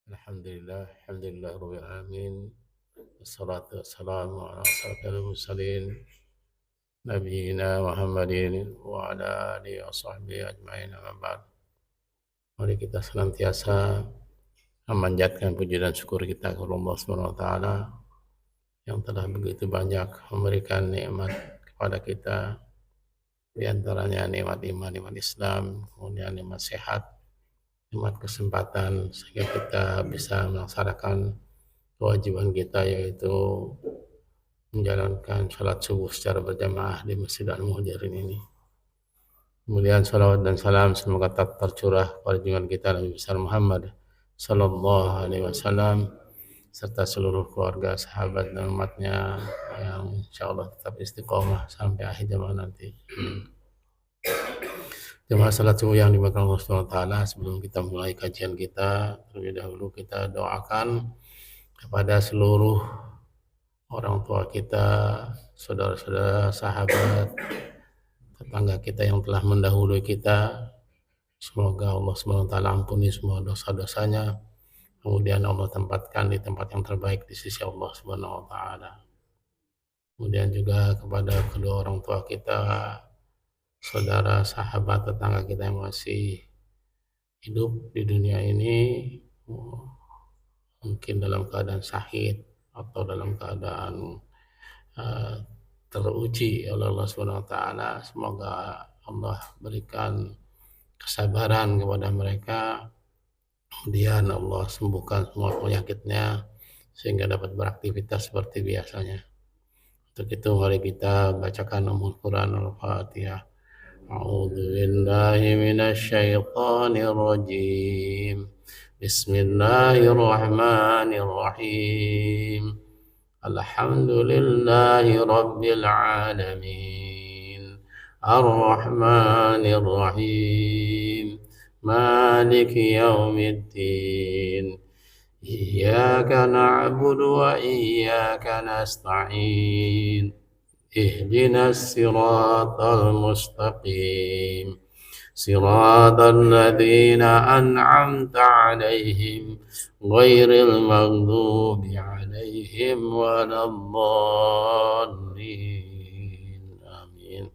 Alhamdulillah rabbil alamin. Wassalatu wassalamu ala asyrafil mursalin nabiyina Muhammadin wa ala alihi wa sahbihi ajmain, amma ba'd. Mari kita senantiasa memanjatkan puji dan syukur kita kepada Allah Subhanahu wa taala yang telah begitu banyak memberikan nikmat kepada kita, di antaranya nikmat iman, nikmat Islam, kemudian nikmat sehat, nikmat kesempatan sehingga kita bisa melaksanakan kewajiban kita, yaitu menjalankan sholat subuh secara berjamaah di Masjid Al-Muhajirin ini. Kemudian salawat dan salam semoga tetap tercurah pada junjungan kita Nabi besar Muhammad Sallallahu Alaihi Wasallam serta seluruh keluarga, sahabat dan umatnya yang insyaallah tetap istiqomah sampai akhir zaman nanti. Jemaah salat subuh yang dimakan Allah Subhanahu wa taala, sebelum kita mulai kajian kita, terlebih dahulu kita doakan kepada seluruh orang tua kita, saudara-saudara, sahabat, tetangga kita yang telah mendahului kita. Semoga Allah Subhanahu wa taala ampuni semua dosa-dosanya. Kemudian Allah tempatkan di tempat yang terbaik di sisi Allah Subhanahu wa taala. Kemudian juga kepada kedua orang tua kita, saudara, sahabat, tetangga kita yang masih hidup di dunia ini, mungkin dalam keadaan sakit atau dalam keadaan teruji oleh Allah Subhanahu wa taala. Semoga Allah berikan kesabaran kepada mereka, kemudian Allah sembuhkan semua penyakitnya sehingga dapat beraktivitas seperti biasanya. Untuk itu mari kita bacakan Al-Quran Al-Fatihah. A'udzu billahi minasy syaithanir rajim. Bismillahirrahmanirrahim. Alhamdulillahi rabbil alamin. Ar-Rahmanir Rahim. Maliki yaumiddin. Iyyaka na'budu wa iyyaka nasta'in. Ihdinas siratal mustaqim. Siratal ladzina an'amta 'alaihim ghairil maghdubi 'alaihim waladdallin. Amin.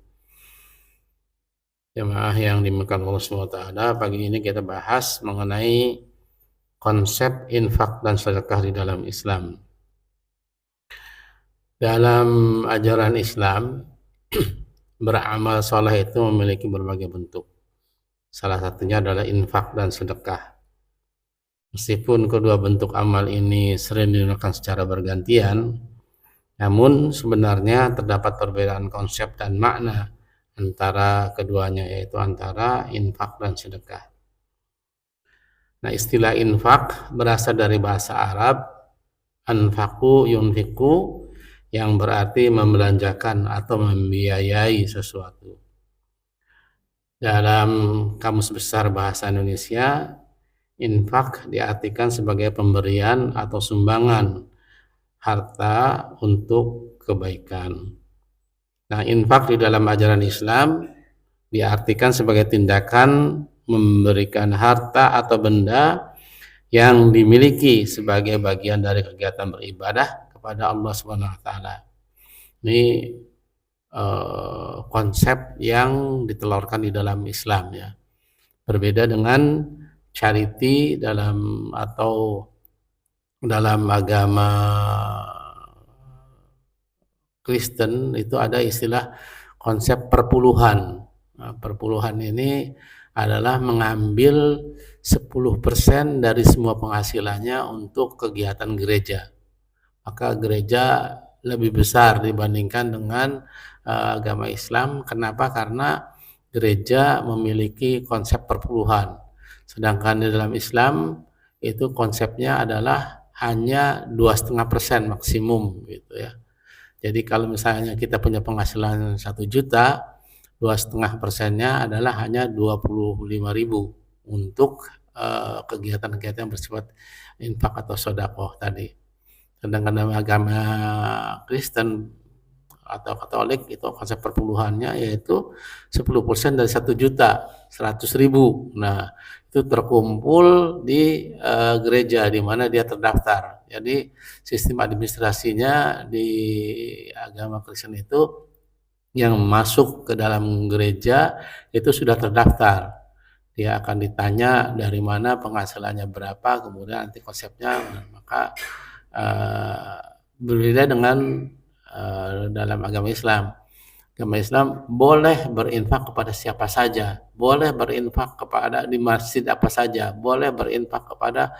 Jemaah yang dimuliakan Allah Subhanahu wa taala, pagi ini kita bahas mengenai konsep infak dan sedekah di dalam Islam. Dalam ajaran Islam, beramal saleh itu memiliki berbagai bentuk. Salah satunya adalah infak dan sedekah. Meskipun kedua bentuk amal ini sering digunakan secara bergantian, namun sebenarnya terdapat perbedaan konsep dan makna antara keduanya, yaitu antara infak dan sedekah. Nah, istilah infak berasal dari bahasa Arab anfaqu yunfiqu, yang berarti membelanjakan atau membiayai sesuatu. Dalam Kamus Besar Bahasa Indonesia, infak diartikan sebagai pemberian atau sumbangan harta untuk kebaikan. Nah, infak di dalam ajaran Islam diartikan sebagai tindakan memberikan harta atau benda yang dimiliki sebagai bagian dari kegiatan beribadah kepada Allah Subhanahu wa taala. Ini konsep yang ditelurkan di dalam Islam, ya. Berbeda dengan charity dalam agama Kristen, itu ada istilah konsep perpuluhan. Nah, perpuluhan ini adalah mengambil 10% dari semua penghasilannya untuk kegiatan gereja. Maka gereja lebih besar dibandingkan dengan agama Islam. Kenapa? Karena gereja memiliki konsep perpuluhan. Sedangkan di dalam Islam itu konsepnya adalah hanya 2,5% maksimum, gitu ya. Jadi kalau misalnya kita punya penghasilan 1 juta, 2,5%-nya adalah hanya 25.000 untuk kegiatan-kegiatan bersifat infak atau sedekah tadi. Sedangkan dalam agama Kristen atau Katolik itu konsep perpuluhannya yaitu 10% dari 1.100.000. Nah, itu terkumpul di gereja di mana dia terdaftar. Jadi sistem administrasinya di agama Kristen itu yang masuk ke dalam gereja itu sudah terdaftar. Dia akan ditanya dari mana penghasilannya berapa, kemudian nanti konsepnya, maka berbeda dengan dalam agama Islam. Agama Islam boleh berinfak kepada siapa saja, boleh berinfak kepada di masjid apa saja, boleh berinfak kepada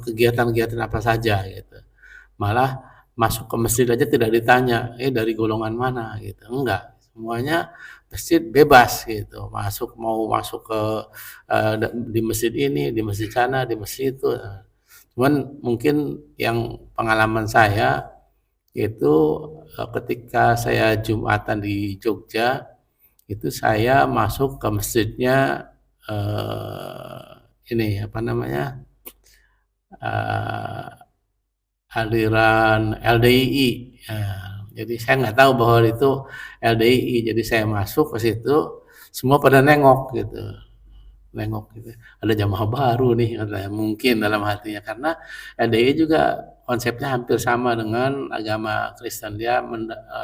kegiatan-kegiatan apa saja gitu. Malah masuk ke masjid aja tidak ditanya, dari golongan mana gitu, enggak. Semuanya masjid bebas gitu, mau masuk ke di masjid ini, di masjid sana, di masjid itu. Cuman mungkin yang pengalaman saya itu ketika saya Jumatan di Jogja, itu saya masuk ke masjidnya ini apa namanya, aliran LDII. Jadi saya nggak tahu bahwa itu LDII, jadi saya masuk ke situ, semua pada nengok gitu, ada jamaah baru nih katanya, mungkin dalam hatinya, karena LDII juga konsepnya hampir sama dengan agama Kristen. Dia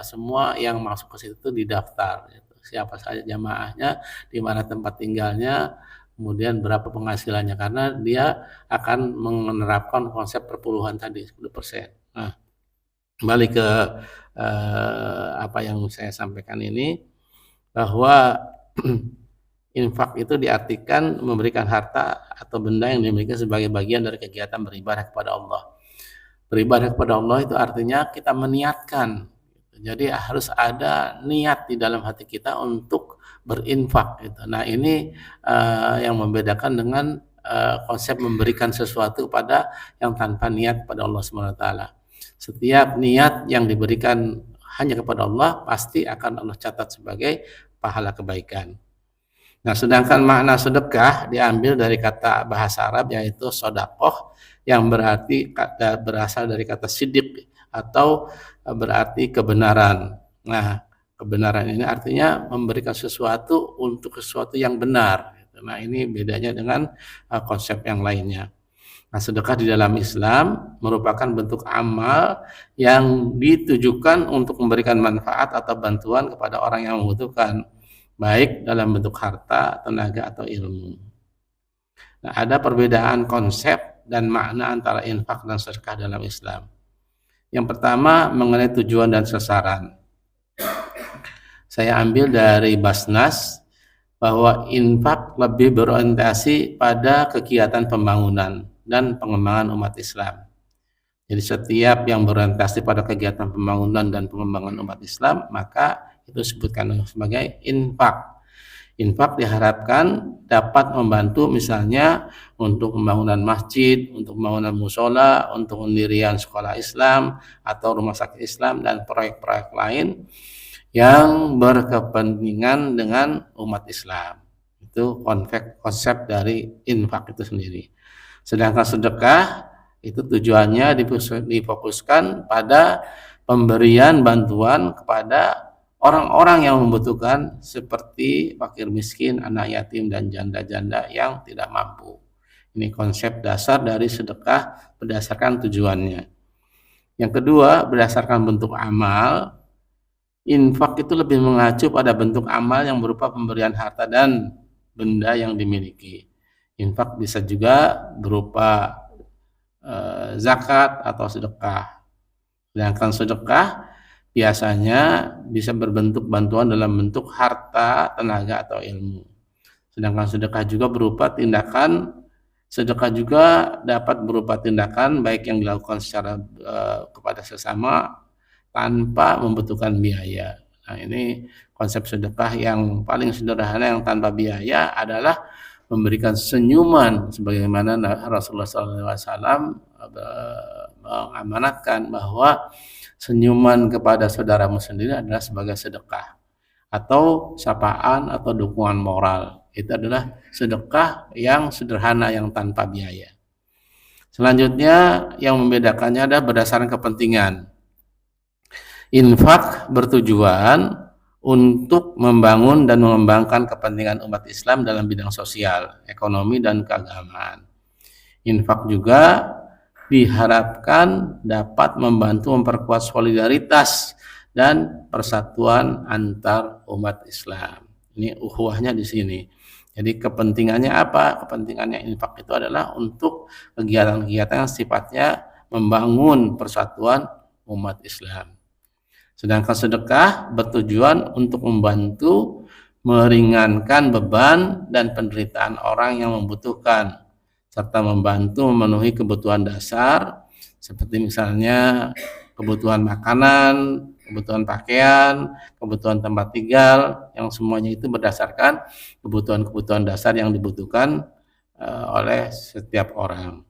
semua yang masuk ke situ didaftar gitu. Siapa saja jamaahnya, di mana tempat tinggalnya, kemudian berapa penghasilannya, karena dia akan menerapkan konsep perpuluhan tadi 10%. Nah, kembali ke apa yang saya sampaikan ini, bahwa infak itu diartikan memberikan harta atau benda yang dimiliki sebagai bagian dari kegiatan beribadah kepada Allah. Beribadah kepada Allah itu artinya kita meniatkan. Jadi harus ada niat di dalam hati kita untuk berinfak gitu. Nah, ini yang membedakan dengan konsep memberikan sesuatu kepada yang tanpa niat kepada Allah SWT. Setiap niat yang diberikan hanya kepada Allah pasti akan Allah catat sebagai pahala kebaikan. Nah, sedangkan makna sedekah diambil dari kata bahasa Arab yaitu sodakoh, yang berarti berasal dari kata sidik atau berarti kebenaran. Nah, kebenaran ini artinya memberikan sesuatu untuk sesuatu yang benar. Nah, ini bedanya dengan konsep yang lainnya. Nah, sedekah di dalam Islam merupakan bentuk amal yang ditujukan untuk memberikan manfaat atau bantuan kepada orang yang membutuhkan, baik dalam bentuk harta, tenaga, atau ilmu. Nah, ada perbedaan konsep dan makna antara infak dan sedekah dalam Islam. Yang pertama mengenai tujuan dan sasaran. Saya ambil dari Basnas bahwa infak lebih berorientasi pada kegiatan pembangunan dan pengembangan umat Islam. Jadi setiap yang berorientasi pada kegiatan pembangunan dan pengembangan umat Islam, maka itu disebutkan sebagai infak. Infak diharapkan dapat membantu misalnya untuk pembangunan masjid, untuk pembangunan musola, untuk pendirian sekolah Islam atau rumah sakit Islam dan proyek-proyek lain yang berkepentingan dengan umat Islam. Itu konsep dari infak itu sendiri. Sedangkan sedekah itu tujuannya difokuskan pada pemberian bantuan kepada orang-orang yang membutuhkan seperti fakir miskin, anak yatim, dan janda-janda yang tidak mampu. Ini konsep dasar dari sedekah berdasarkan tujuannya. Yang kedua, berdasarkan bentuk amal, infak itu lebih mengacu pada bentuk amal yang berupa pemberian harta dan benda yang dimiliki. Infak bisa juga berupa zakat atau sedekah. Sedangkan sedekah biasanya bisa berbentuk bantuan dalam bentuk harta, tenaga, atau ilmu. Sedangkan sedekah juga berupa tindakan, sedekah juga dapat berupa tindakan baik yang dilakukan secara kepada sesama tanpa membutuhkan biaya. Nah, ini konsep sedekah yang paling sederhana yang tanpa biaya adalah memberikan senyuman, sebagaimana Rasulullah SAW mengamanatkan bahwa senyuman kepada saudaramu sendiri adalah sebagai sedekah, atau sapaan atau dukungan moral. Itu adalah sedekah yang sederhana yang tanpa biaya. Selanjutnya yang membedakannya adalah berdasarkan kepentingan. Infak bertujuan untuk membangun dan mengembangkan kepentingan umat Islam dalam bidang sosial, ekonomi, dan keagamaan. Infak juga diharapkan dapat membantu memperkuat solidaritas dan persatuan antar umat Islam. Ini ukhuwahnya di sini. Jadi kepentingannya apa? Kepentingannya infak itu adalah untuk kegiatan-kegiatan yang sifatnya membangun persatuan umat Islam. Sedangkan sedekah bertujuan untuk membantu meringankan beban dan penderitaan orang yang membutuhkan, serta membantu memenuhi kebutuhan dasar seperti misalnya kebutuhan makanan, kebutuhan pakaian, kebutuhan tempat tinggal, yang semuanya itu berdasarkan kebutuhan-kebutuhan dasar yang dibutuhkan oleh setiap orang.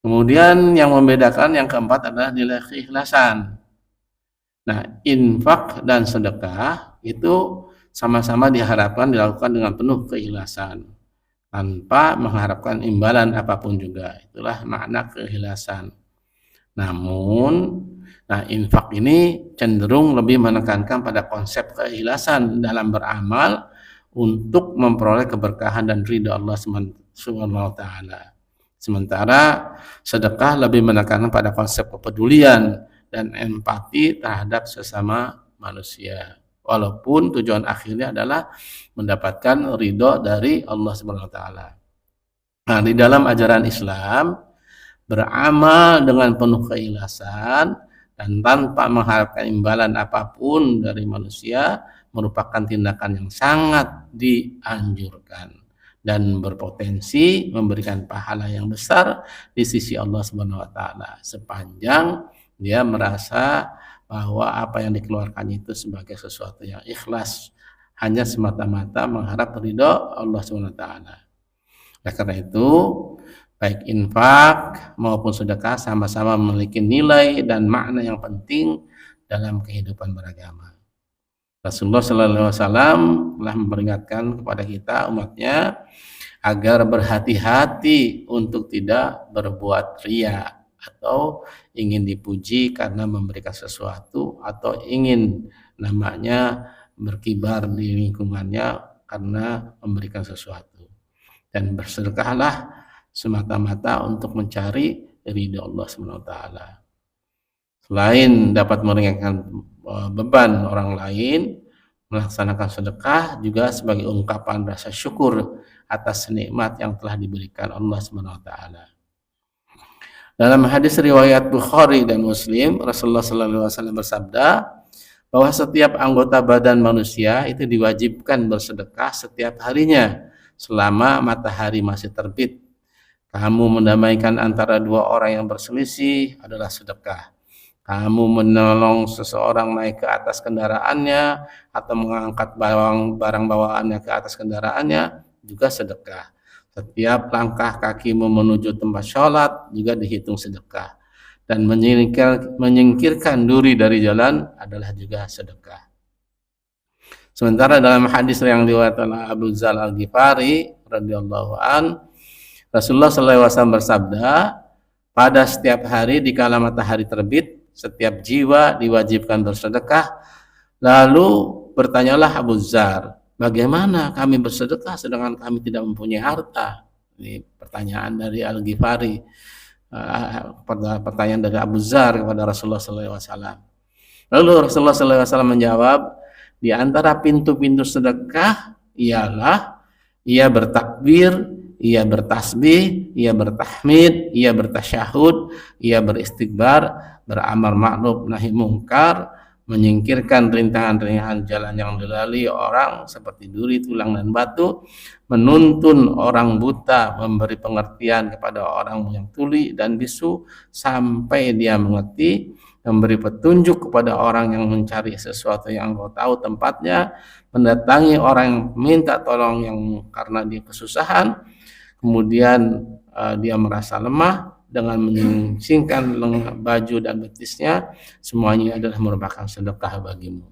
Kemudian yang membedakan yang keempat adalah nilai keikhlasan. Nah, infak dan sedekah itu sama-sama diharapkan dilakukan dengan penuh keikhlasan tanpa mengharapkan imbalan apapun juga. Itulah makna keikhlasan. Namun, infak ini cenderung lebih menekankan pada konsep keikhlasan dalam beramal untuk memperoleh keberkahan dan ridha Allah Subhanahu wa taala. Sementara sedekah lebih menekankan pada konsep kepedulian dan empati terhadap sesama manusia. Walaupun tujuan akhirnya adalah mendapatkan ridho dari Allah Subhanahu wa taala. Nah, di dalam ajaran Islam, beramal dengan penuh keikhlasan dan tanpa mengharapkan imbalan apapun dari manusia merupakan tindakan yang sangat dianjurkan dan berpotensi memberikan pahala yang besar di sisi Allah Subhanahu wa taala sepanjang dia merasa bahwa apa yang dikeluarkannya itu sebagai sesuatu yang ikhlas, hanya semata-mata mengharap ridho Allah Subhanahu wa taala. Oleh karena itu, baik infak maupun sedekah sama-sama memiliki nilai dan makna yang penting dalam kehidupan beragama. Rasulullah Sallallahu Alaihi Wasallam telah memperingatkan kepada kita umatnya agar berhati-hati untuk tidak berbuat riya atau ingin dipuji karena memberikan sesuatu, atau ingin namanya berkibar di lingkungannya karena memberikan sesuatu. Dan bersedekahlah semata-mata untuk mencari ridha Allah Subhanahu wa taala. Selain dapat meringankan beban orang lain, melaksanakan sedekah juga sebagai ungkapan rasa syukur atas nikmat yang telah diberikan Allah Subhanahu wa taala. Dalam hadis riwayat Bukhari dan Muslim, Rasulullah sallallahu alaihi wasallam bersabda bahwa setiap anggota badan manusia itu diwajibkan bersedekah setiap harinya selama matahari masih terbit. Kamu mendamaikan antara dua orang yang berselisih adalah sedekah. Kamu menolong seseorang naik ke atas kendaraannya atau mengangkat barang bawaannya ke atas kendaraannya juga sedekah. Setiap langkah kakimu menuju tempat sholat juga dihitung sedekah. Dan menyingkirkan duri dari jalan adalah juga sedekah. Sementara dalam hadis yang diriwayatkan oleh Abu Dzar Al-Ghifari radhiyallahu an, Rasulullah SAW bersabda, pada setiap hari di kala matahari terbit, setiap jiwa diwajibkan bersedekah. Lalu bertanyalah Abu Dzar, bagaimana kami bersedekah sedangkan kami tidak mempunyai harta? Ini pertanyaan dari Al-Ghifari, pertanyaan dari Abu Dzar kepada Rasulullah SAW. Lalu Rasulullah SAW menjawab, di antara pintu-pintu sedekah ialah ia bertakbir, ia bertasbih, ia bertahmid, ia bertasyahud, ia beristighfar, beramal ma'ruf nahi mungkar, menyingkirkan rintangan-rintangan jalan yang dilalui orang seperti duri, tulang, dan batu, menuntun orang buta, memberi pengertian kepada orang yang tuli dan bisu sampai dia mengerti, memberi petunjuk kepada orang yang mencari sesuatu yang engkau tahu tempatnya, mendatangi orang yang minta tolong yang karena dia kesusahan, kemudian dia merasa lemah, dengan menyingsingkan baju dan betisnya, semuanya adalah merupakan sedekah bagimu.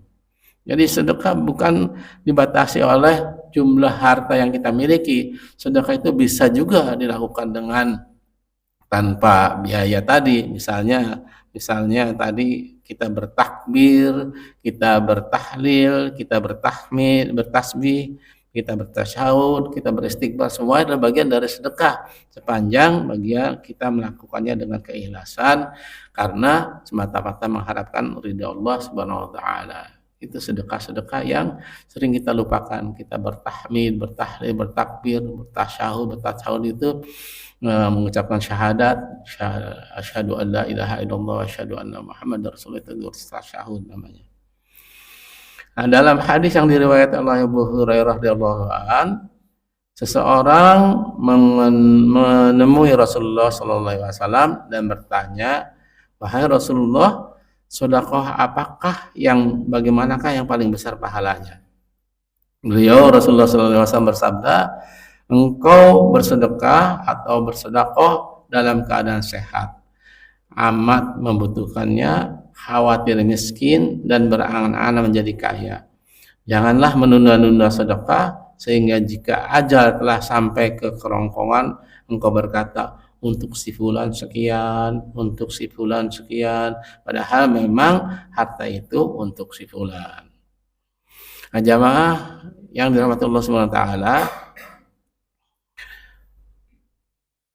Jadi sedekah bukan dibatasi oleh jumlah harta yang kita miliki. Sedekah itu bisa juga dilakukan dengan tanpa biaya tadi. Misalnya tadi kita bertakbir, kita bertahlil, kita bertahmid, bertasbih, kita bertasyahud, kita beristighfar, semua adalah bagian dari sedekah sepanjang bagian kita melakukannya dengan keikhlasan karena semata-mata mengharapkan ridha Allah Subhanahu wa taala. Itu sedekah-sedekah yang sering kita lupakan. Kita bertahmid, bertahlil, bertakbir, bertasyahud itu mengucapkan syahadat, asyhadu an la ilaha illallah wa asyhadu anna Muhammadar Rasulullah, itu tasyahud namanya. Nah, dalam hadis yang diriwayatkan oleh Abu Hurairah radhiyallahu an, seseorang menemui Rasulullah sallallahu alaihi wasallam dan bertanya, "Wahai Rasulullah, sedekah apakah yang bagaimanakah yang paling besar pahalanya?" Beliau Rasulullah sallallahu alaihi wasallam bersabda, "Engkau bersedekah atau bersedekah dalam keadaan sehat, amat membutuhkannya, khawatir miskin dan berangan-angan menjadi kaya. Janganlah menunda-nunda sedekah sehingga jika ajal telah sampai ke kerongkongan engkau berkata, untuk si fulan sekian, untuk si fulan sekian, padahal memang harta itu untuk si fulan." Nah, jamaah yang dirahmati Allah Subhanahu wa taala,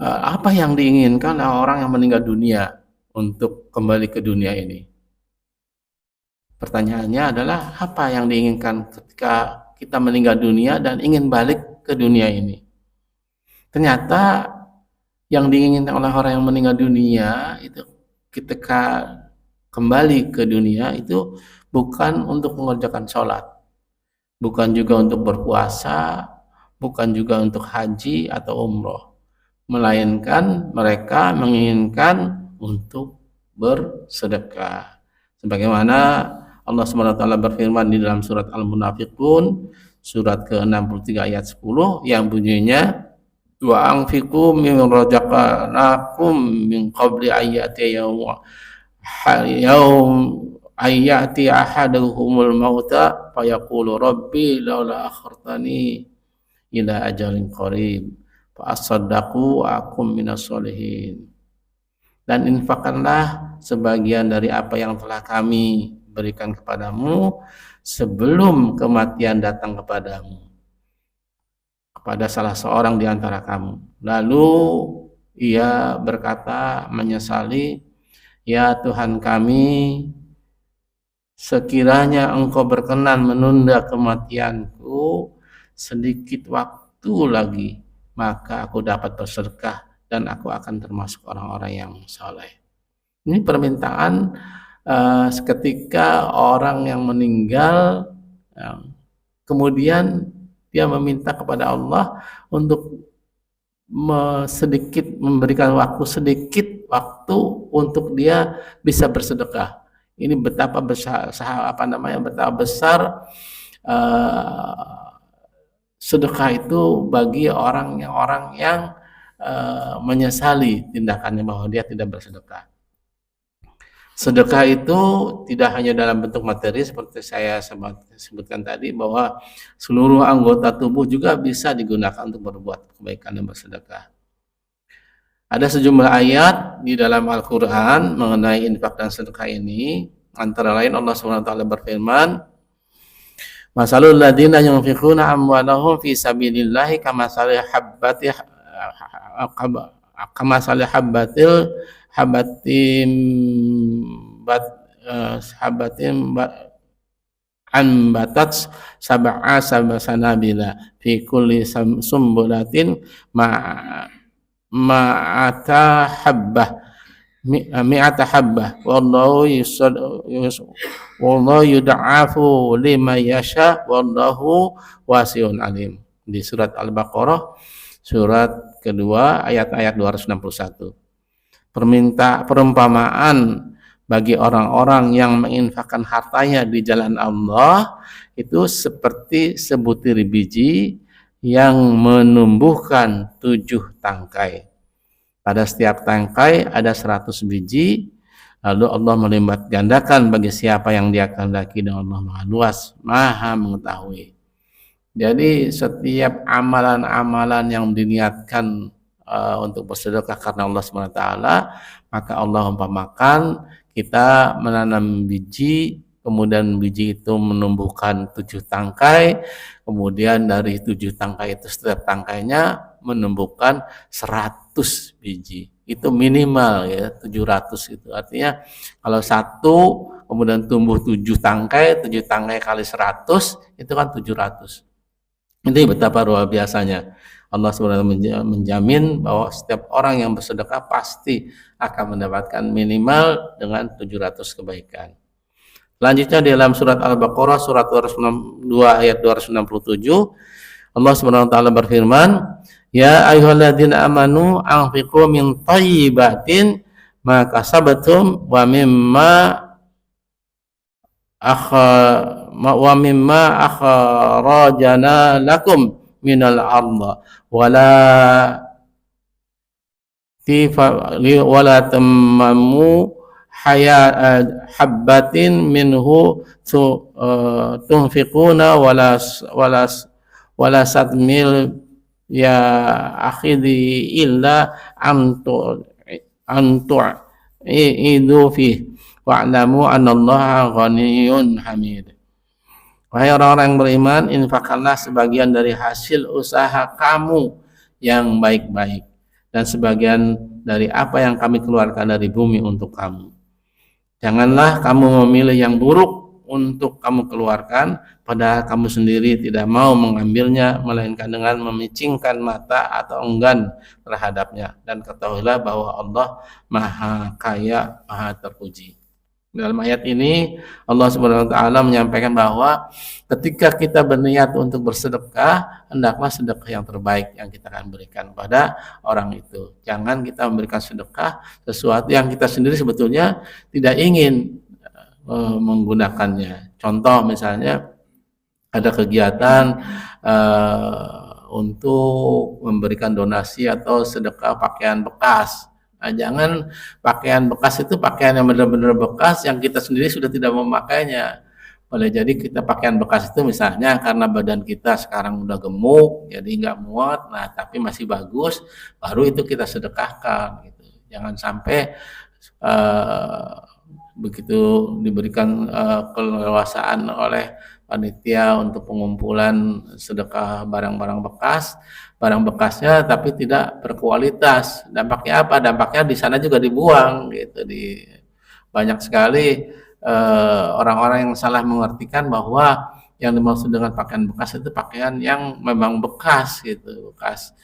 apa yang diinginkan orang yang meninggal dunia untuk kembali ke dunia ini? Pertanyaannya adalah apa yang diinginkan ketika kita meninggal dunia dan ingin balik ke dunia ini? Ternyata yang diinginkan oleh orang yang meninggal dunia itu ketika kembali ke dunia itu bukan untuk mengerjakan sholat, bukan juga untuk berpuasa, bukan juga untuk haji atau umroh, melainkan mereka menginginkan untuk bersedekah. Sebagaimana Allah SWT berfirman di dalam surat Al-Munafiqun, surat ke-63 ayat 10 yang bunyinya, "Wa anfiqu min razaqnakum min qabli ayati yaum ayati ahaduhumul mauta fayaqulu rabbi laula akhartani ila ajalin qarib fa asaddaqu wa akum minas sholihin." Dan infakkanlah sebagian dari apa yang telah kami berikan kepadamu sebelum kematian datang kepadamu, kepada salah seorang di antara kamu. Lalu ia berkata menyesali, "Ya Tuhan kami, sekiranya engkau berkenan menunda kematianku sedikit waktu lagi, maka aku dapat bersedekah dan aku akan termasuk orang-orang yang saleh." Ini permintaan seketika orang yang meninggal, kemudian dia meminta kepada Allah untuk memberikan sedikit waktu untuk dia bisa bersedekah. Ini betapa besar betapa besar sedekah itu bagi orang yang menyesali tindakannya bahwa dia tidak bersedekah. Sedekah itu tidak hanya dalam bentuk materi seperti saya sebutkan tadi, bahwa seluruh anggota tubuh juga bisa digunakan untuk berbuat kebaikan dan bersedekah. Ada sejumlah ayat di dalam Al-Quran mengenai infak dan sedekah ini. Antara lain Allah SWT berfirman, "Masalul ladina yunfiquna amwalahum fi sabilillahi kamasali habbatin anbatat sab'a sanabila fi kulli sumbulatin ma'ata habbah mi'ata habbah wallahu yud'afu liman yasha wallahu wasi'un alim." Di surat Al-Baqarah surat kedua ayat-ayat 261. Perumpamaan bagi orang-orang yang menginfakkan hartanya di jalan Allah itu seperti sebutir biji yang menumbuhkan 7 tangkai. Pada setiap tangkai ada 100 biji, lalu Allah melipat gandakan bagi siapa yang Dia kehendaki, dan Allah Maha Luas, Maha mengetahui. Jadi setiap amalan-amalan yang diniatkan untuk bersedekah karena Allah SWT, maka Allah umpamakan kita menanam biji, kemudian biji itu menumbuhkan 7 tangkai, kemudian dari 7 tangkai itu setiap tangkainya menumbuhkan 100 biji. Itu minimal ya, 700 itu. Artinya kalau satu kemudian tumbuh 7 tangkai kali 100 itu kan 700. Ini betapa luar biasanya. Allah SWT menjamin bahwa setiap orang yang bersedekah pasti akan mendapatkan minimal dengan 700 kebaikan. Selanjutnya di dalam surat Al-Baqarah surat 262 ayat 267 Allah SWT berfirman, "Ya ayyuhalladzina amanu anfiqu min thayyibatin ma kasabatum wa mimma akhrajna lakum minal ardh wala tamammu habbatin minhu tunfiquna wala satmil ya akhidhi illa antu idu fi wa'lamu annallaha ghaniyyun hamid." Wahai orang-orang yang beriman, infakkanlah sebagian dari hasil usaha kamu yang baik-baik dan sebagian dari apa yang kami keluarkan dari bumi untuk kamu. Janganlah kamu memilih yang buruk untuk kamu keluarkan, padahal kamu sendiri tidak mau mengambilnya, melainkan dengan memicingkan mata atau enggan terhadapnya. Dan ketahuilah bahwa Allah Maha Kaya, Maha Terpuji. Dalam ayat ini Allah Subhanahu wa taala menyampaikan bahwa ketika kita berniat untuk bersedekah, hendaklah sedekah yang terbaik yang kita akan berikan pada orang itu. Jangan kita memberikan sedekah sesuatu yang kita sendiri sebetulnya tidak ingin menggunakannya. Contoh misalnya ada kegiatan untuk memberikan donasi atau sedekah pakaian bekas. Nah, jangan pakaian bekas itu pakaian yang benar-benar bekas yang kita sendiri sudah tidak memakainya. Boleh jadi kita pakaian bekas itu misalnya karena badan kita sekarang udah gemuk, jadi nggak muat, nah tapi masih bagus, baru itu kita sedekahkan. Gitu. Jangan sampai begitu diberikan keleluasaan oleh panitia untuk pengumpulan sedekah barang-barang bekas, barang bekasnya tapi tidak berkualitas. Dampaknya apa? Dampaknya di sana juga dibuang gitu. Banyak sekali orang-orang yang salah mengartikan bahwa yang dimaksud dengan pakaian bekas itu pakaian yang memang bekas gitu, bekas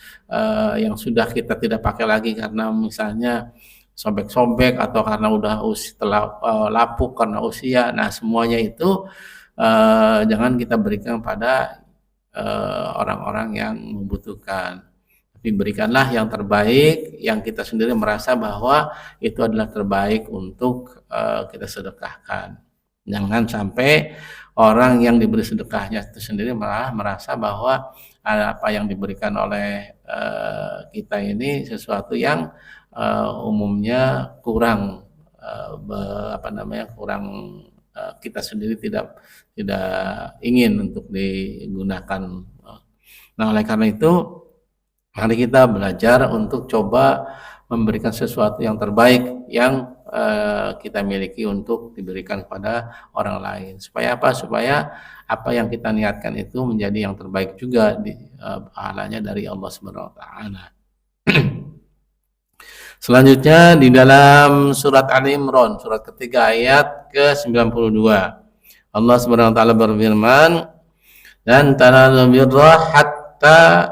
yang sudah kita tidak pakai lagi karena misalnya sobek-sobek atau karena udah lapuk karena usia. Nah, semuanya itu jangan kita berikan pada orang-orang yang membutuhkan, tapi berikanlah yang terbaik yang kita sendiri merasa bahwa itu adalah terbaik untuk kita sedekahkan. Jangan sampai orang yang diberi sedekahnya itu sendiri malah merasa bahwa apa yang diberikan oleh kita ini sesuatu yang umumnya kurang kurang, kita sendiri tidak ingin untuk digunakan. Nah, oleh karena itu mari kita belajar untuk coba memberikan sesuatu yang terbaik yang kita miliki untuk diberikan kepada orang lain. Supaya apa? Supaya apa yang kita niatkan itu menjadi yang terbaik juga pahalanya dari Allah Subhanahu wa taala. Selanjutnya di dalam surat Ali Imran, surat ketiga ayat ke-92. Allah Subhanahu wa taala berfirman, "Dan tanalul birra hatta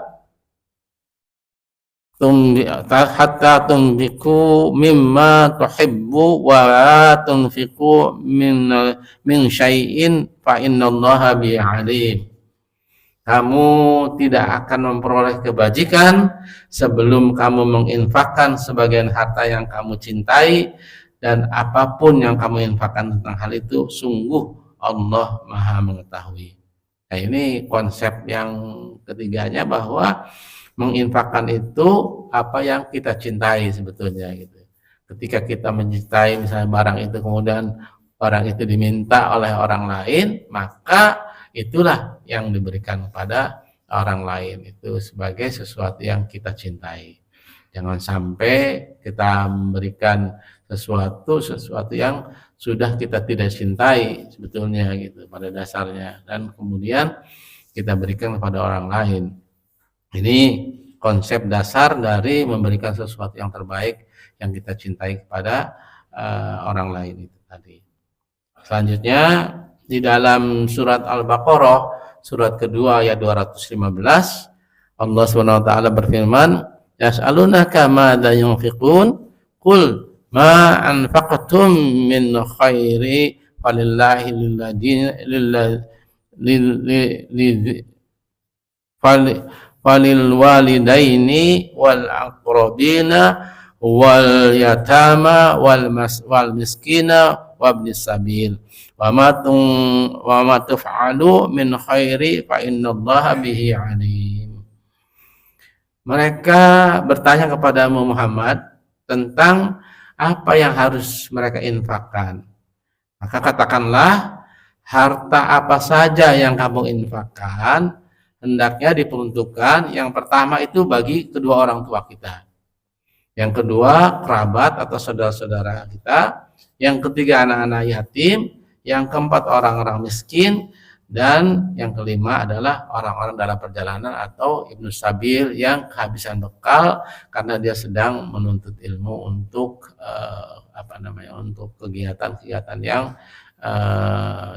tunfiqu mimma tuhibbu wa la tunfiqu min syai'in fa innallaha bihi alim." Kamu tidak akan memperoleh kebajikan sebelum kamu menginfakkan sebagian harta yang kamu cintai, dan apapun yang kamu infakkan tentang hal itu, sungguh Allah Maha mengetahui. Nah, ini konsep yang ketiganya, bahwa menginfakkan itu apa yang kita cintai sebetulnya gitu. Ketika kita mencintai misalnya barang itu, kemudian barang itu diminta oleh orang lain, maka itulah yang diberikan kepada orang lain, itu sebagai sesuatu yang kita cintai. Jangan sampai kita memberikan sesuatu yang sudah kita tidak cintai sebetulnya gitu pada dasarnya, dan kemudian kita berikan kepada orang lain. Ini konsep dasar dari memberikan sesuatu yang terbaik yang kita cintai kepada orang lain itu tadi. Selanjutnya di dalam surat Al-Baqarah surat kedua ayat 215 Allah Subhanahu wa taala berfirman, "Yas'alunaka madza yunfiqun qul ma anfaqtum min khairi falillahi falil walidaini wal aqrabina wal yatama wal miskina wabnis sabil wa ma taf'alu min khairi fa innallaha bihi alim." Mereka bertanya kepadamu Muhammad tentang apa yang harus mereka infakkan. Maka katakanlah, harta apa saja yang kamu infakkan hendaknya diperuntukkan yang pertama itu bagi kedua orang tua kita, yang kedua kerabat atau saudara-saudara kita, yang ketiga anak-anak yatim, yang keempat orang-orang miskin, dan yang kelima adalah orang-orang dalam perjalanan atau ibnu sabil yang kehabisan bekal karena dia sedang menuntut ilmu untuk untuk kegiatan-kegiatan yang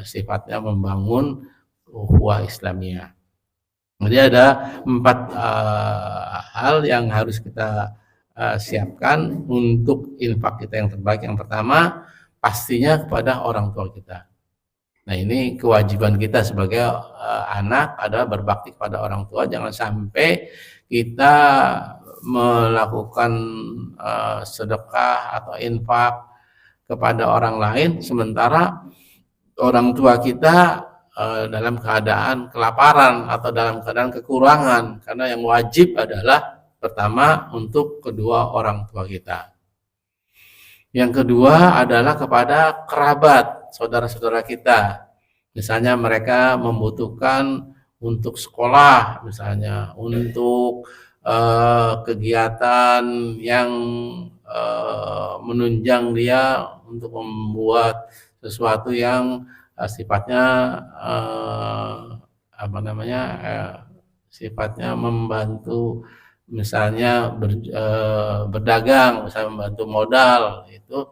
sifatnya membangun ukhuwah Islamiyah. Jadi ada 4 hal yang harus kita siapkan untuk infak kita yang terbaik. Yang pertama pastinya kepada orang tua kita. Nah, ini kewajiban kita sebagai anak adalah berbakti kepada orang tua. Jangan sampai kita melakukan sedekah atau infak kepada orang lain sementara orang tua kita dalam keadaan kelaparan atau dalam keadaan kekurangan, karena yang wajib adalah pertama untuk kedua orang tua kita. Yang kedua adalah kepada kerabat, saudara-saudara kita. Misalnya mereka membutuhkan untuk sekolah, misalnya untuk kegiatan yang menunjang dia untuk membuat sesuatu yang sifatnya sifatnya membantu, misalnya berdagang, misalnya membantu modal, itu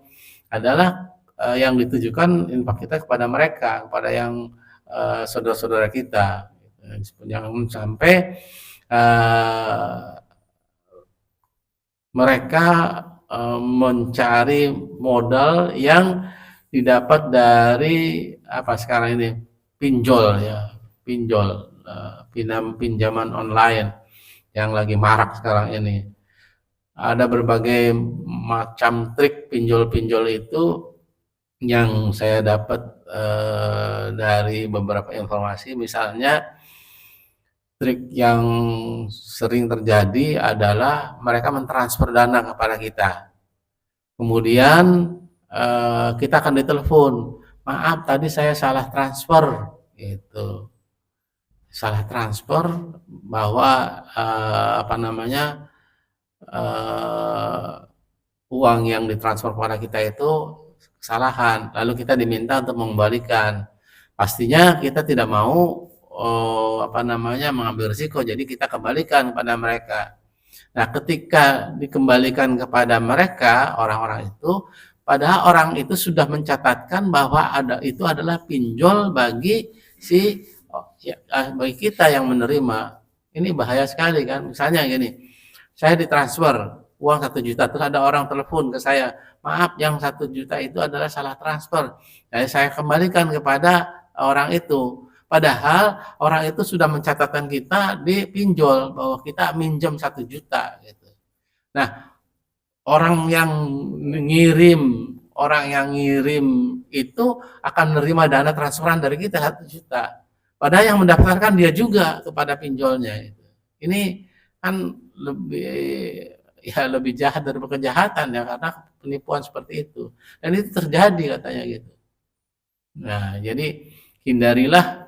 adalah yang ditujukan infak kita kepada mereka, kepada yang saudara-saudara kita. Jangan sampai mereka mencari modal yang didapat dari sekarang ini pinjol ya, pinjaman online yang lagi marak sekarang ini. Ada berbagai macam trik pinjol-pinjol itu yang saya dapat dari beberapa informasi. Misalnya trik yang sering terjadi adalah mereka mentransfer dana kepada kita, kemudian kita akan ditelepon, maaf tadi saya salah transfer gitu, salah transfer bahwa uang yang ditransfer kepada kita itu kesalahan, lalu kita diminta untuk mengembalikan. Pastinya kita tidak mau mengambil risiko, jadi kita kembalikan kepada mereka. Nah, ketika dikembalikan kepada mereka orang-orang itu, padahal orang itu sudah mencatatkan bahwa itu adalah pinjol bagi bagi kita yang menerima. Ini bahaya sekali kan. Misalnya gini, saya ditransfer uang 1 juta, terus ada orang telepon ke saya, maaf yang 1 juta itu adalah salah transfer. Jadi saya kembalikan kepada orang itu. Padahal orang itu sudah mencatatkan kita di pinjol bahwa kita minjem 1 juta gitu. Nah, orang yang ngirim itu akan menerima dana transferan dari kita 1 juta. Padahal yang mendaftarkan dia juga kepada pinjolnya itu. Ini kan lebih jahat dari kejahatan ya, karena penipuan seperti itu. Dan itu terjadi katanya gitu. Nah, jadi hindarilah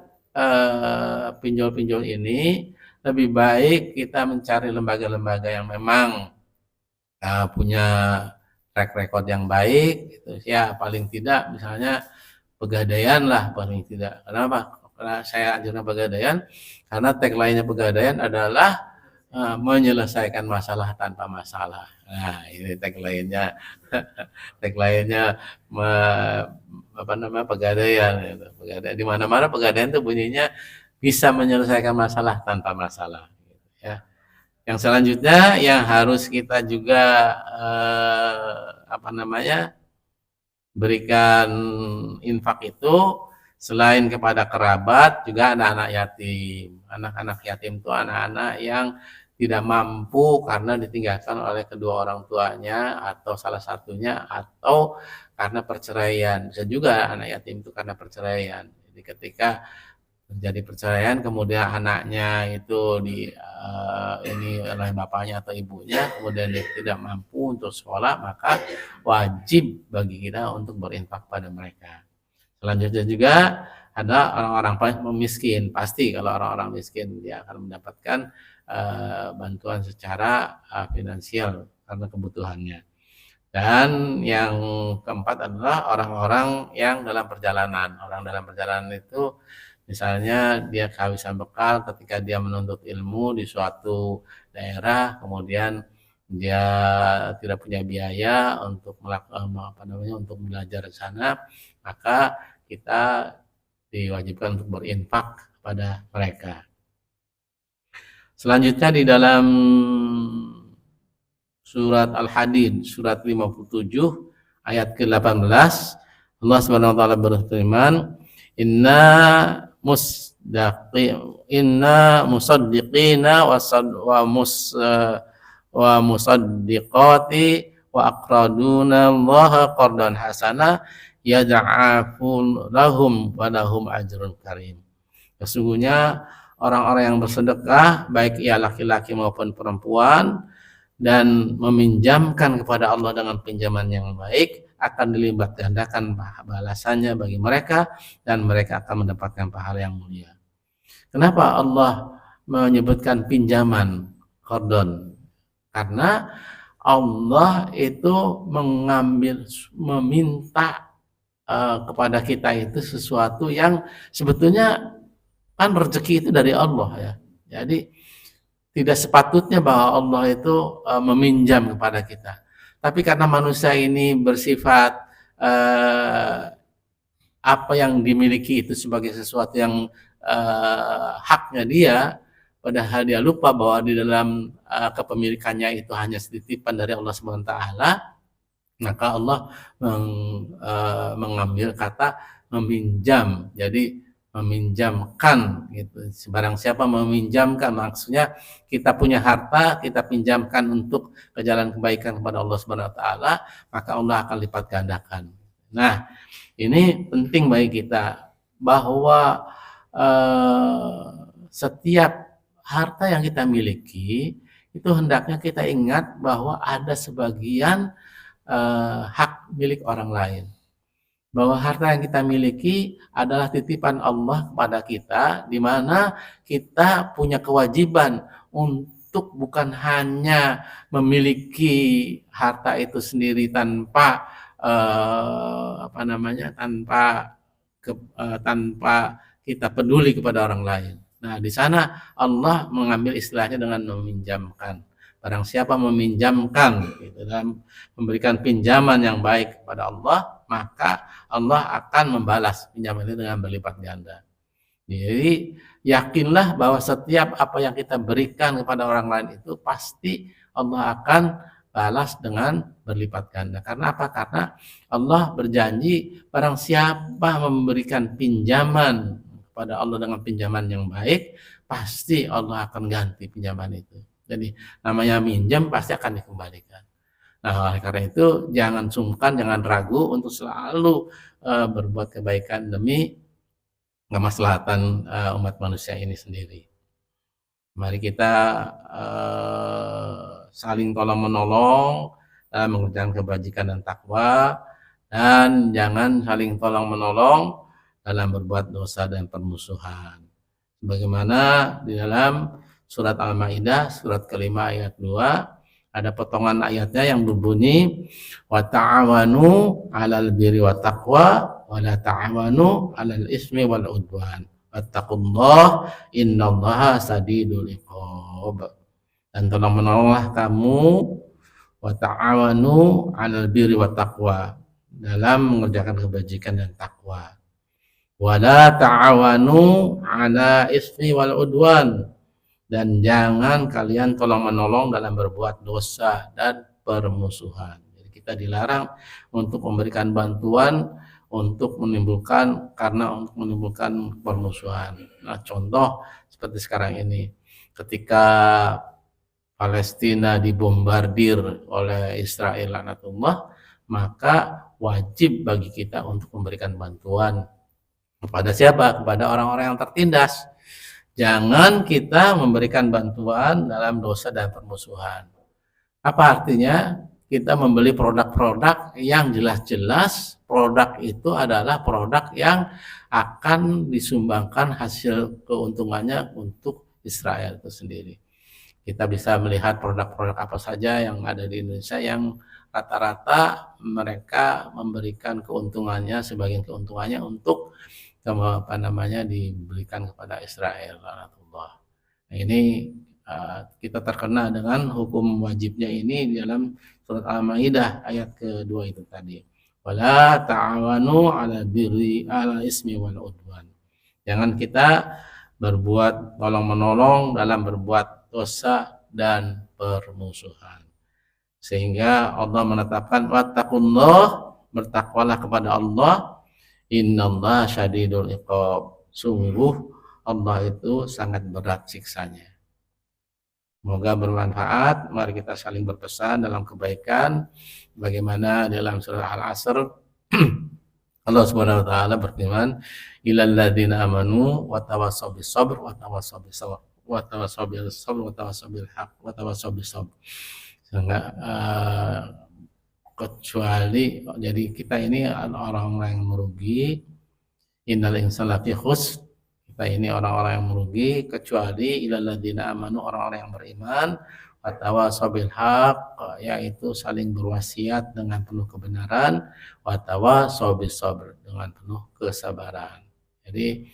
pinjol-pinjol ini. Lebih baik kita mencari lembaga-lembaga yang memang punya track record yang baik gitu. Ya paling tidak misalnya Pegadaian lah paling tidak. Kenapa? Karena saya anjurkan Pegadaian karena tagline-nya Pegadaian adalah menyelesaikan masalah tanpa masalah. Nah, ini tagline-nya. Tagline-nya apa namanya Pegadaian gitu. Pegadaian di mana-mana Pegadaian itu bunyinya bisa menyelesaikan masalah tanpa masalah gitu, ya. Yang selanjutnya yang harus kita juga apa namanya berikan infak itu selain kepada kerabat juga anak-anak yatim. Anak-anak yatim itu anak-anak yang tidak mampu karena ditinggalkan oleh kedua orang tuanya atau salah satunya atau karena perceraian. Bisa juga anak yatim itu karena perceraian. Jadi ketika terjadi perceraian kemudian anaknya itu ini oleh bapaknya atau ibunya kemudian dia tidak mampu untuk sekolah maka wajib bagi kita untuk berinfak pada mereka. Selanjutnya juga ada orang-orang miskin, pasti kalau orang-orang miskin dia akan mendapatkan bantuan secara finansial karena kebutuhannya. Dan yang keempat adalah orang-orang yang dalam perjalanan. Orang dalam perjalanan itu misalnya dia kehabisan bekal ketika dia menuntut ilmu di suatu daerah, kemudian dia tidak punya biaya untuk untuk belajar di sana, maka kita diwajibkan untuk berinfak kepada mereka. Selanjutnya di dalam surat Al-Hadid surat 57 ayat ke-18 Allah Subhanahu wa taala berfirman, Inna musaddiqina wa musaddiqati wa aqraduna Allaha qardan hasana yad'afu lahum wa lahum ajrun karim. Sesungguhnya orang-orang yang bersedekah baik ia laki-laki maupun perempuan dan meminjamkan kepada Allah dengan pinjaman yang baik akan dilipat gandakan balasannya bagi mereka dan mereka akan mendapatkan pahala yang mulia. Kenapa Allah menyebutkan pinjaman qardon? Karena Allah itu meminta kepada kita itu sesuatu yang sebetulnya kan rezeki itu dari Allah ya. Jadi tidak sepatutnya bahwa Allah itu meminjam kepada kita. Tapi karena manusia ini bersifat apa yang dimiliki itu sebagai sesuatu yang haknya dia, padahal dia lupa bahwa di dalam kepemilikannya itu hanya titipan dari Allah SWT, maka Allah mengambil kata meminjam. Jadi meminjamkan gitu. Barang siapa meminjamkan, maksudnya kita punya harta, kita pinjamkan untuk ke jalan kebaikan kepada Allah Subhanahu wa taala, maka Allah akan lipat gandakan. Nah, ini penting bagi kita bahwa setiap harta yang kita miliki itu hendaknya kita ingat bahwa ada sebagian hak milik orang lain. Bahwa harta yang kita miliki adalah titipan Allah kepada kita, di mana kita punya kewajiban untuk bukan hanya memiliki harta itu sendiri tanpa tanpa kita peduli kepada orang lain. Nah, di sana Allah mengambil istilahnya dengan meminjamkan. Barang siapa meminjamkan gitu, dalam memberikan pinjaman yang baik kepada Allah, maka Allah akan membalas pinjaman itu dengan berlipat ganda. Jadi yakinlah bahwa setiap apa yang kita berikan kepada orang lain itu pasti Allah akan balas dengan berlipat ganda. Karena apa? Karena Allah berjanji barang siapa memberikan pinjaman kepada Allah dengan pinjaman yang baik, pasti Allah akan ganti pinjaman itu. Jadi namanya minjam pasti akan dikembalikan. Nah, oleh karena itu jangan sungkan, jangan ragu untuk selalu berbuat kebaikan demi kemaslahatan umat manusia ini sendiri. Mari kita saling tolong menolong dalam mengerjakan kebajikan dan takwa, dan jangan saling tolong menolong dalam berbuat dosa dan permusuhan. Sebagaimana di dalam surat Al-Maidah surat kelima ayat 2, Ada potongan ayatnya yang berbunyi wa ta'awanu 'alal birri wa taqwa wa la ta'awanu 'alal ismi wal 'udwan. Wattaqullah innallaha sadidul iqab. Dan tolong menolonglah kamu wa ta'awanu 'alal birri wa taqwa, dalam mengerjakan kebajikan dan takwa. Wa la ta'awanu 'ala ismi wal 'udwan, dan jangan kalian tolong menolong dalam berbuat dosa dan permusuhan. Jadi kita dilarang untuk memberikan bantuan untuk menimbulkan permusuhan. Nah, contoh seperti sekarang ini, ketika Palestina dibombardir oleh Israel laknatullah, maka wajib bagi kita untuk memberikan bantuan kepada siapa? Kepada orang-orang yang tertindas. Jangan kita memberikan bantuan dalam dosa dan permusuhan. Apa artinya? Kita membeli produk-produk yang jelas-jelas produk itu adalah produk yang akan disumbangkan hasil keuntungannya untuk Israel itu sendiri. Kita bisa melihat produk-produk apa saja yang ada di Indonesia yang rata-rata mereka memberikan keuntungannya, sebagian keuntungannya untuk diberikan kepada Israel. Nah, ini kita terkena dengan hukum wajibnya ini di dalam surat Al-Maidah ayat kedua itu tadi. Wala ta'awanu 'ala birri 'ala ismi wal 'udwan. Jangan kita berbuat tolong-menolong dalam berbuat dosa dan permusuhan. Sehingga Allah menetapkan wattaqullah, bertakwalah kepada Allah. Innallaha syadidul iqab. Sungguh Allah itu sangat berat siksanya. Semoga bermanfaat. Mari kita saling berpesan dalam kebaikan. Bagaimana dalam surah Al-Asr Allah Subhanahu wa taala berfirman, "Ilal ladzina amanu wa tawassaw bis sabr wa tawassaw bis sabr wa tawassaw bil sabr wa tawassaw bil haqq wa tawassaw bis sabr." Sehingga kecuali, jadi kita ini orang-orang yang merugi. Innal insana lafi khusr, kita ini orang-orang yang merugi, kecuali ilal ladzina amanu, orang-orang yang beriman, wa tawassaw bil haqq, yaitu saling berwasiat dengan penuh kebenaran, wa tawassaw bis sabr, dengan penuh kesabaran. Jadi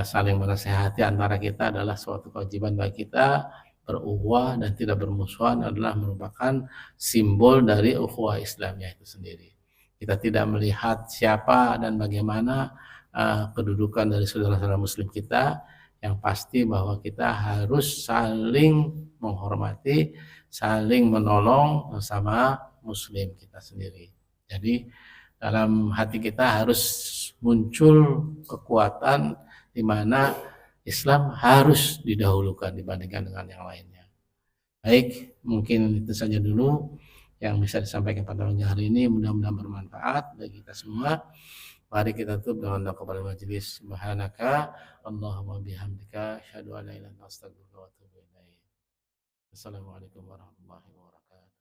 saling menasehati antara kita adalah suatu kewajiban bagi kita. Berukhuwah dan tidak bermusuhan adalah merupakan simbol dari ukhuwah Islamnya itu sendiri. Kita tidak melihat siapa dan bagaimana kedudukan dari saudara-saudara muslim kita, yang pasti bahwa kita harus saling menghormati, saling menolong bersama muslim kita sendiri. Jadi dalam hati kita harus muncul kekuatan di mana Islam harus didahulukan dibandingkan dengan yang lainnya. Baik, mungkin itu saja dulu yang bisa disampaikan pada hari ini. Mudah-mudahan bermanfaat bagi kita semua. Mari kita tutup dengan doa kepada majelis. Subhanaka Allahumma bihamdika asyhadu an la ilaha illa anta astaghfiruka wa atubu ilaik. Assalamualaikum warahmatullahi wabarakatuh.